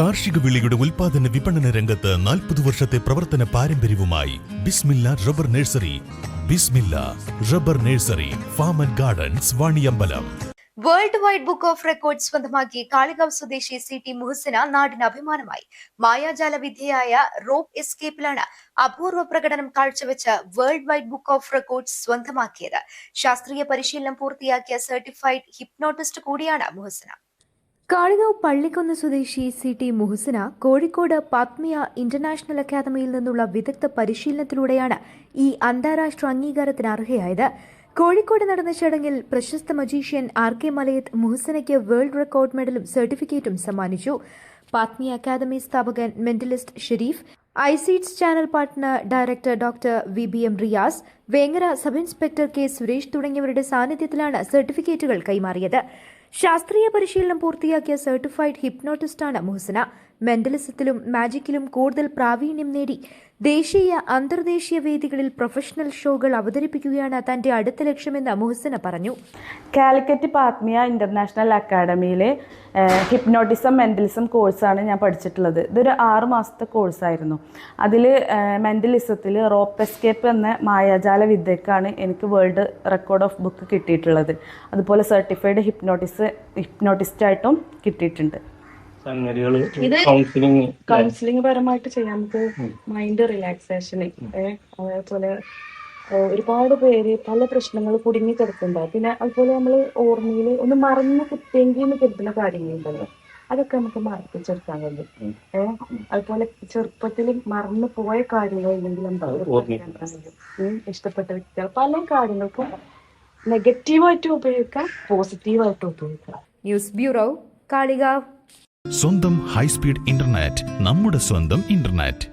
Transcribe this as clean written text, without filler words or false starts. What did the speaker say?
കാർഷിക വിളയുടെ ഉൽപാദന വിപണന രംഗത്ത് 40 വർഷത്തെ പ്രവർത്തന പാരമ്പര്യവുമായി Bismillah rubber nursery. Bismillah rubber nursery, farm and gardens, Vaniyambalam. World wide book of record സ്വന്തമാക്കി കാളികാവ് സ്വദേശി CT മുഹസിന നാടിന് അഭിമാനമായി. മായാജാല വിദ്യയായ റോപ്പ് എസ്കേപ്പിലാണ് അപൂർവ പ്രകടനം കാഴ്ചവെച്ച world wide book of record സ്വന്തമാക്കിയത്. ശാസ്ത്രീയ പരിശീലനം പൂർത്തിയാക്കിയ സർട്ടിഫൈഡ് ഹിപ്നോട്ടിസ്റ്റ് കൂടിയാണ് മുഹസിന. കാളികാവ് പള്ളിക്കുന്ന് സ്വദേശി CT മുഹസിന കോഴിക്കോട് പാത്മിയ ഇന്റർനാഷണൽ അക്കാദമിയിൽ നിന്നുള്ള വിദഗ്ധ പരിശീലനത്തിലൂടെയാണ് ഈ അന്താരാഷ്ട്ര അംഗീകാരത്തിന് അർഹയായത്. കോഴിക്കോട് നടന്ന ചടങ്ങിൽ പ്രശസ്ത മജീഷ്യൻ RK മലയത്ത് മുഹസിനയ്ക്ക് വേൾഡ് റെക്കോർഡ് മെഡലും സർട്ടിഫിക്കറ്റും സമ്മാനിച്ചു. പാത്മിയ അക്കാദമി സ്ഥാപകൻ മെന്റലിസ്റ്റ് ഷെരീഫ്, ഐസീഡ്സ് channel partner director doctor VBM Riyas, Vengara sub inspector K Suresh തുടങ്ങിയവരുടെ സാന്നിധ്യത്തിലാണ് സർട്ടിഫിക്കറ്റുകൾ കൈമാറിയത്. ശാസ്ത്രീയ പരിശീലനം പൂർത്തിയാക്കിയ സർട്ടിഫൈഡ് ഹിപ്നോട്ടിസ്റ്റാണ് മുഹസിന. മെന്റലിസത്തിലും മാജിക്കിലും കൂടുതൽ പ്രാവീണ്യം നേടി ദേശീയ അന്തർദേശീയ വേദികളിൽ പ്രൊഫഷണൽ ഷോകൾ അവതരിപ്പിക്കുകയാണ് തന്റെ അടുത്ത ലക്ഷ്യമെന്ന് മുഹസിന പറഞ്ഞു. കാലിക്കറ്റ് പാത്മിയ ഇന്റർനാഷണൽ അക്കാഡമിയിലെ ഹിപ്നോട്ടിസം മെന്റലിസം കോഴ്സാണ് ഞാൻ പഠിച്ചിട്ടുള്ളത്. ഇതൊരു 6 മാസത്തെ കോഴ്സായിരുന്നു. അതിൽ മെന്റലിസത്തിൽ റോപ്പ് എസ്കേപ്പ് എന്ന മായാജാല വിദ്യക്കാണ് എനിക്ക് വേൾഡ് റെക്കോർഡ് ഓഫ് ബുക്ക് കിട്ടിയിട്ടുള്ളത്. അതുപോലെ സർട്ടിഫൈഡ് ഹിപ്നോട്ടിസ്റ്റായിട്ടും കിട്ടിയിട്ടുണ്ട്. കൗൺസിലിംഗ് പരമായിട്ട് ചെയ്യാം. നമുക്ക് മൈൻഡ് റിലാക്സേഷന്, അതേപോലെ ഒരുപാട് പേര് പല പ്രശ്നങ്ങൾ കുടുങ്ങി കിടക്കുന്നുണ്ടാവും. പിന്നെ അതുപോലെ നമ്മൾ ഓർമ്മയിൽ ഒന്ന് മറന്നു കുത്തിയെങ്കിൽ എന്ന് കരുതുന്ന കാര്യങ്ങളുണ്ടല്ലോ, അതൊക്കെ നമുക്ക് മറപ്പിച്ചെടുക്കാൻ കഴിയും. അതുപോലെ ചെറുപ്പത്തിൽ മറന്നു പോയ കാര്യങ്ങൾ ഇല്ലെങ്കിൽ ഇഷ്ടപ്പെട്ട വ്യക്തികൾ പല കാര്യങ്ങൾക്കും നെഗറ്റീവായിട്ടും ഉപയോഗിക്കാം, പോസിറ്റീവായിട്ടും ഉപയോഗിക്കാം. News bureau, Kalikavu. സ്വന്തം ഹൈസ്പീഡ് ഇന്റർനെറ്റ്, നമ്മുടെ സ്വന്തം ഇന്റർനെറ്റ്.